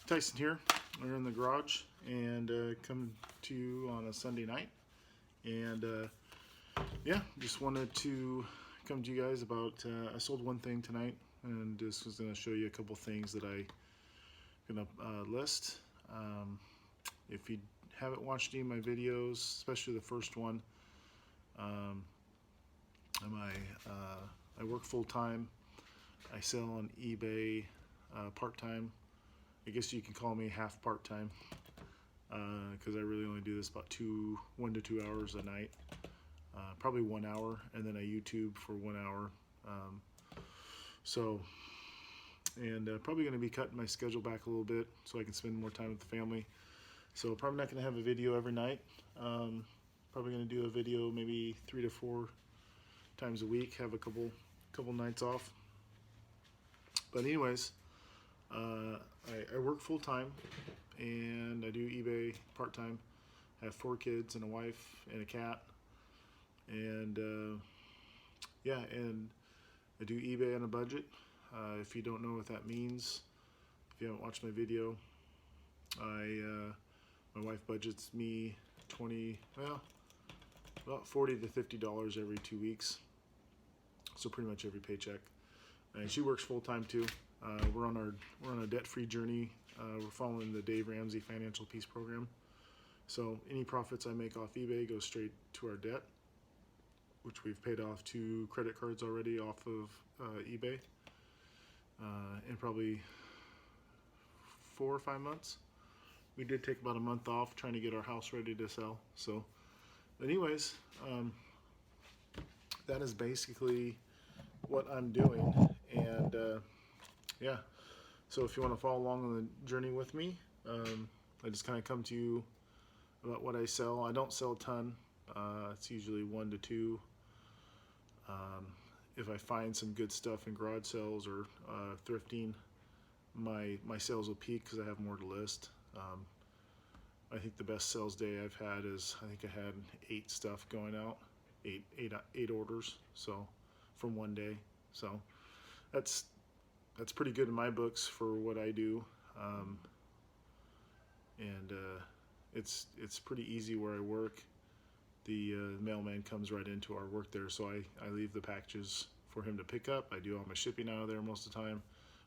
Tyson here. We're in the garage and coming to you on a Sunday night. And yeah, just wanted to come to you guys about, I sold one thing tonight and just was going to show you a couple things that I'm going to list. If you haven't watched any of my videos, especially the first one, I work full-time. I sell on eBay part-time. I guess you can call me half part-time because I really only do this about 1 to 2 hours a night, probably 1 hour, and then I YouTube for 1 hour. Probably going to be cutting my schedule back a little bit so I can spend more time with the family. So probably not going to have a video every night. Probably going to do a video maybe 3 to 4 times a week. Have a couple nights off. But anyways, I work full time and I do eBay part time. I have 4 kids and a wife and a cat, and yeah, and I do eBay on a budget. If you don't know what that means, if you haven't watched my video, my wife budgets me about $40 to $50 every 2 weeks, so pretty much every paycheck. And she works full time too. We're on a debt-free journey. We're following the Dave Ramsey Financial Peace Program. So any profits I make off eBay go straight to our debt, which we've paid off 2 credit cards already off of eBay in probably 4 or 5 months. We did take about a month off trying to get our house ready to sell. So anyways, that is basically what I'm doing. And yeah, so if you want to follow along on the journey with me, I just kind of come to you about what I sell. I don't sell a ton. It's usually 1 to 2. If I find some good stuff in garage sales or thrifting, my sales will peak because I have more to list. I think the best sales day I've had is, I think I had 8 stuff going out, 8 orders, so from one day. So that's pretty good in my books for what I do. It's pretty easy where I work. The mailman comes right into our work there, so I leave the packages for him to pick up. I do all my shipping out of there most of the time.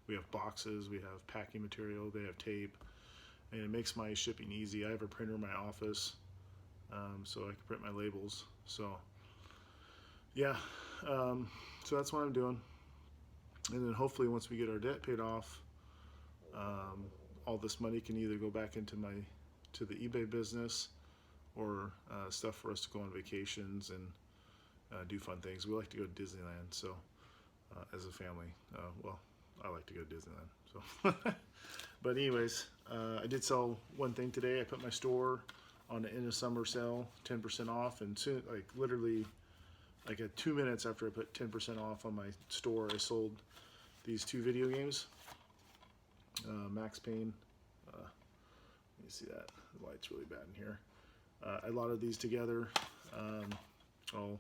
We have boxes, we have packing material, they have tape, and it makes my shipping easy. I have a printer in my office, so I can print my labels. So yeah, so that's what I'm doing. And then hopefully once we get our debt paid off, all this money can either go back into the eBay business or stuff for us to go on vacations and do fun things. We like to go to Disneyland, so as a family. Well, I like to go to Disneyland. So, but anyways, I did sell one thing today. I put my store on the end of summer sale, 10% off, and soon, like literally, like at 2 minutes after I put 10% off on my store, I sold these 2 video games. Max Payne. Let me see that. The light's really bad in here. I lotted these together. I'll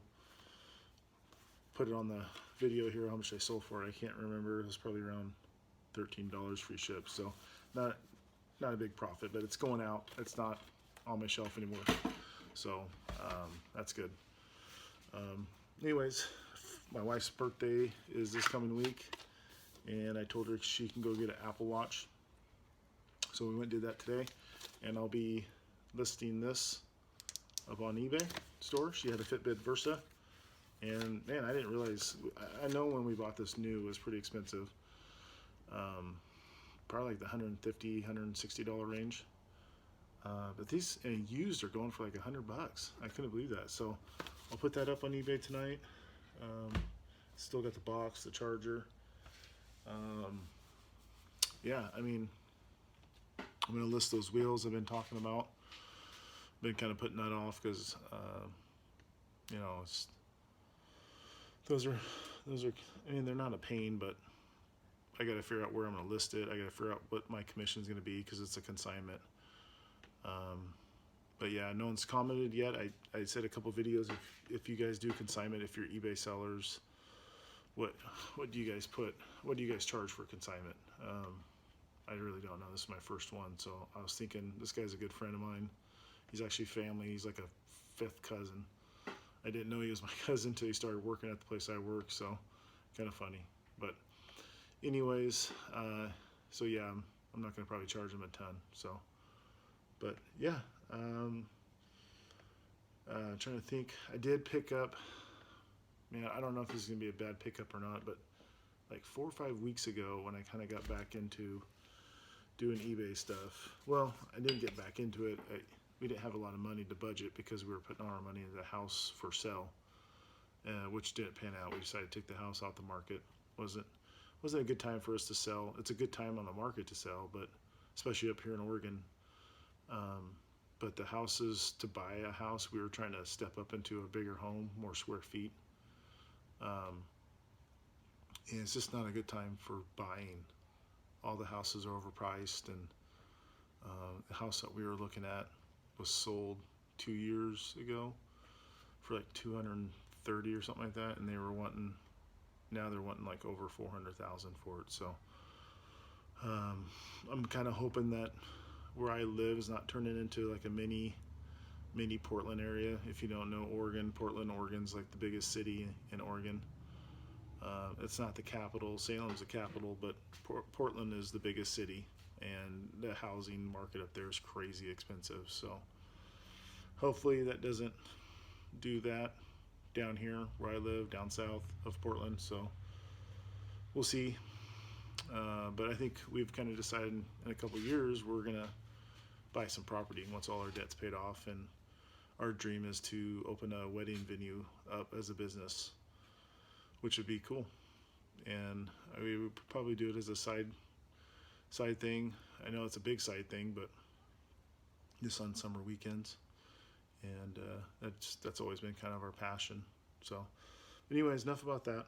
put it on the video here how much I sold for it. I can't remember. It was probably around $13 free ship. So not a big profit, but it's going out. It's not on my shelf anymore. So that's good. Anyways, my wife's birthday is this coming week, and I told her she can go get an Apple Watch. So we went and did that today, and I'll be listing this up on eBay store. She had a Fitbit Versa, and man, I didn't realize, I know when we bought this new it was pretty expensive, probably like the $150, $160 range, but these used are going for like $100. I couldn't believe that. So I'll put that up on eBay tonight. Still got the box, the charger. Yeah, I mean, I'm going to list those wheels I've been talking about. Been kind of putting that off because, you know, those are, I mean, they're not a pain, but I got to figure out where I'm going to list it. I got to figure out what my commission is going to be because it's a consignment. But yeah, no one's commented yet. I said a couple videos, if you guys do consignment, if you're eBay sellers, what do you guys charge for consignment? I really don't know. This is my first one, so I was thinking this guy's a good friend of mine. He's actually family. He's like a fifth cousin. I didn't know he was my cousin until he started working at the place I work, so kind of funny. But anyways, so yeah, I'm not going to probably charge him a ton. So, but yeah, trying to think. I did pick up, man, I don't know if this is going to be a bad pickup or not, but like 4 or 5 weeks ago when I kind of got back into doing eBay stuff. Well, I didn't get back into it. We didn't have a lot of money to budget because we were putting all our money into the house for sale, which didn't pan out. We decided to take the house out the market. Wasn't a good time for us to sell. It's a good time on the market to sell, but especially up here in Oregon. But the houses, to buy a house, we were trying to step up into a bigger home, more square feet. And it's just not a good time for buying. All the houses are overpriced, and the house that we were looking at was sold 2 years ago for like 230 or something like that, and now they're wanting like over 400,000 for it. So I'm kind of hoping that where I live is not turning into like a mini Portland area. If you don't know Oregon, Oregon's like the biggest city in Oregon. It's not the capital. Salem's the capital, but Portland is the biggest city, and the housing market up there is crazy expensive. So hopefully that doesn't do that down here where I live, down south of Portland. So we'll see. But I think we've kind of decided in a couple of years we're gonna buy some property once all our debt's paid off, and our dream is to open a wedding venue up as a business, which would be cool. And we would probably do it as a side thing. I know it's a big side thing, but just on summer weekends. And that's always been kind of our passion. So anyways, enough about that.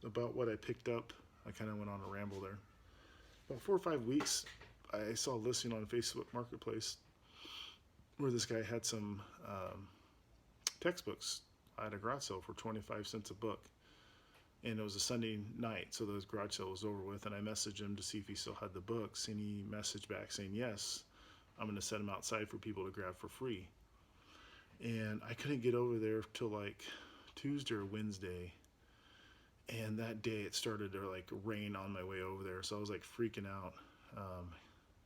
About what I picked up, I kind of went on a ramble there. About 4 or 5 weeks, I saw a listing on Facebook Marketplace where this guy had some textbooks at a garage sale for 25 cents a book. And it was a Sunday night, so the garage sale was over with, and I messaged him to see if he still had the books, and he messaged back saying, yes, I'm going to set them outside for people to grab for free. And I couldn't get over there till like Tuesday or Wednesday, and that day it started to like rain on my way over there, so I was like freaking out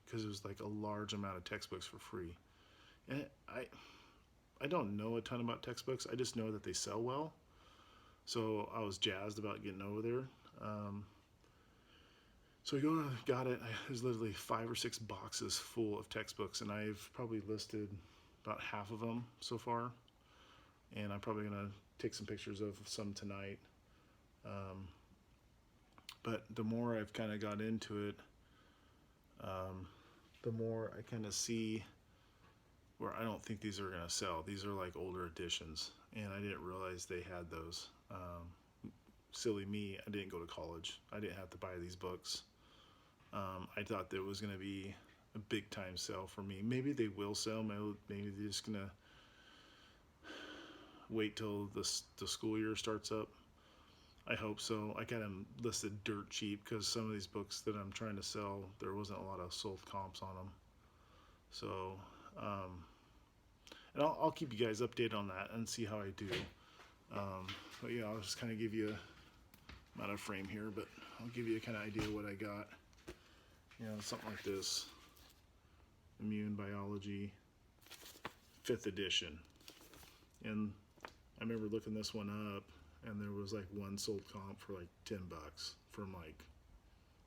because it was like a large amount of textbooks for free. And I don't know a ton about textbooks. I just know that they sell well. So I was jazzed about getting over there. So I got it. There's literally 5 or 6 boxes full of textbooks, and I've probably listed about half of them so far. And I'm probably going to take some pictures of some tonight. But the more I've kind of got into it, the more I kind of see where I don't think these are going to sell. These are like older editions, and I didn't realize they had those. Silly me, I didn't go to college. I didn't have to buy these books. I thought that it was going to be a big time sale for me. Maybe they will sell. Maybe they're just going to wait till the school year starts up. I hope so. I got them listed dirt cheap because some of these books that I'm trying to sell, there wasn't a lot of sold comps on them. So, and I'll keep you guys updated on that and see how I do. But yeah, I'll just kind of give you, I'm out of frame here, but I'll give you a kind of idea what I got. You know, something like this, Immune Biology, 5th edition. And I remember looking this one up, and there was like one sold comp for like $10 from like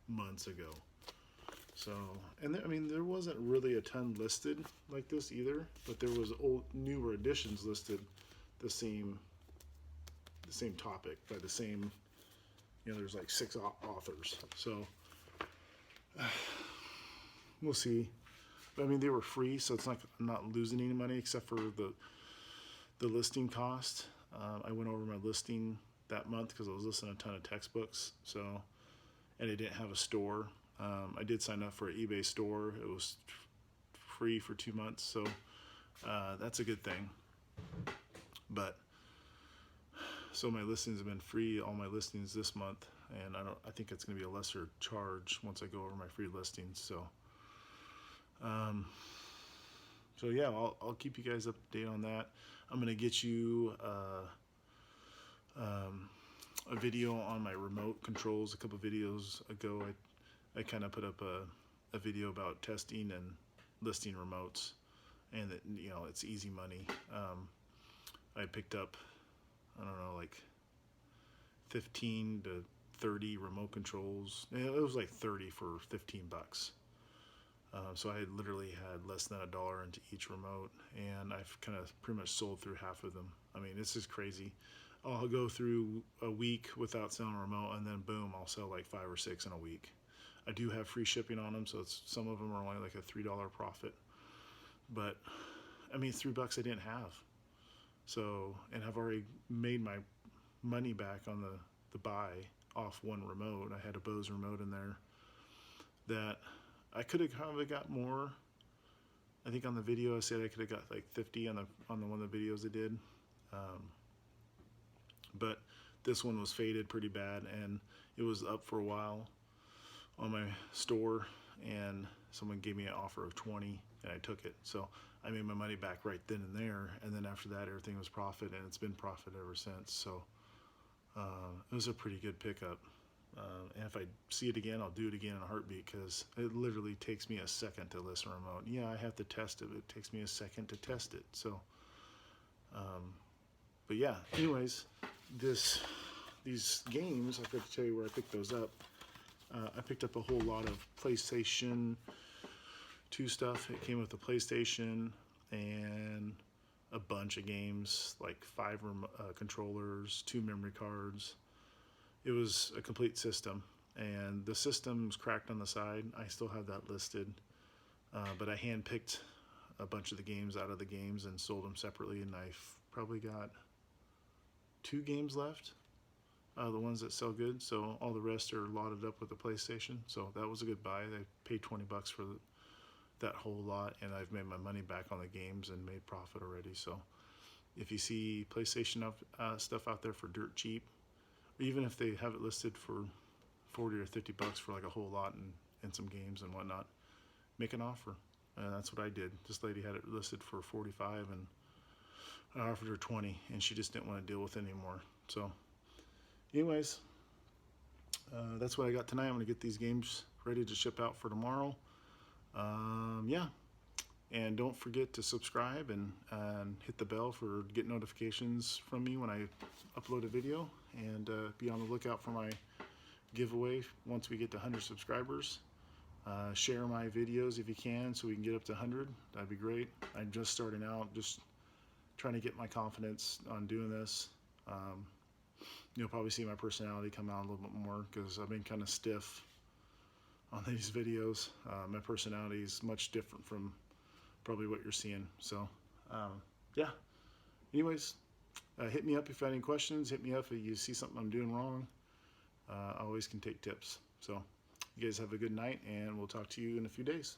months ago. So, and I mean, there wasn't really a ton listed like this either, but there was newer editions listed the same topic by the same, you know, there's like 6 authors. So we'll see. But I mean, they were free, so it's like I'm not losing any money except for the listing cost. I went over my listing that month because I was listing a ton of textbooks. So, and I didn't have a store. I did sign up for an eBay store. It was free for 2 months, so that's a good thing. But so my listings have been free, all my listings this month, and I think it's going to be a lesser charge once I go over my free listings. So so yeah, I'll keep you guys up to date on that. I'm going to get you a video on my remote controls. A couple videos ago, I kind of put up a video about testing and listing remotes, and that, you know, it's easy money. I picked up, I don't know, like 15 to 30 remote controls. It was like 30 for 15 bucks. So I literally had less than $1 into each remote, and I've kind of pretty much sold through half of them. I mean, this is crazy. I'll go through a week without selling a remote, and then boom, I'll sell like 5 or 6 in a week. I do have free shipping on them, so some of them are only like a $3 profit. But I mean, $3 I didn't have. So, and I've already made my money back on the buy off one remote. I had a Bose remote in there that I could have probably got more. I think on the video I said I could have got like 50 on the one of the videos I did. But this one was faded pretty bad, and it was up for a while on my store, and someone gave me an offer of 20, and I took it. So I made my money back right then and there, and then after that everything was profit, and it's been profit ever since. So it was a pretty good pickup. And if I see it again, I'll do it again in a heartbeat, because it literally takes me a second to list a remote. Yeah, I have to test it. It takes me a second to test it. So but yeah, anyways, these games, I've got to tell you where I picked those up. I picked up a whole lot of PlayStation 2 stuff. It came with the PlayStation and a bunch of games, like 5 controllers, 2 memory cards. It was a complete system, and the system's cracked on the side. I still have that listed, but I handpicked a bunch of the games out of the games and sold them separately, and I've probably got 2 games left, the ones that sell good. So all the rest are lotted up with the PlayStation. So that was a good buy. I paid 20 bucks for that whole lot, and I've made my money back on the games and made profit already. So if you see PlayStation stuff out there for dirt cheap, even if they have it listed for 40 or 50 bucks for like a whole lot and some games and whatnot, make an offer. That's what I did. This lady had it listed for 45, and I offered her 20, and she just didn't want to deal with it anymore. So anyways, that's what I got tonight. I'm going to get these games ready to ship out for tomorrow. Yeah, and don't forget to subscribe and hit the bell for get notifications from me when I upload a video, and be on the lookout for my giveaway once we get to 100 subscribers. Share my videos if you can, so we can get up to 100. That'd be great. I'm just starting out, just trying to get my confidence on doing this. You'll probably see my personality come out a little bit more, because I've been kind of stiff on these videos. My personality is much different from probably what you're seeing. So yeah, anyways, hit me up if you have any questions. Hit me up if you see something I'm doing wrong. I always can take tips. So you guys have a good night, and we'll talk to you in a few days.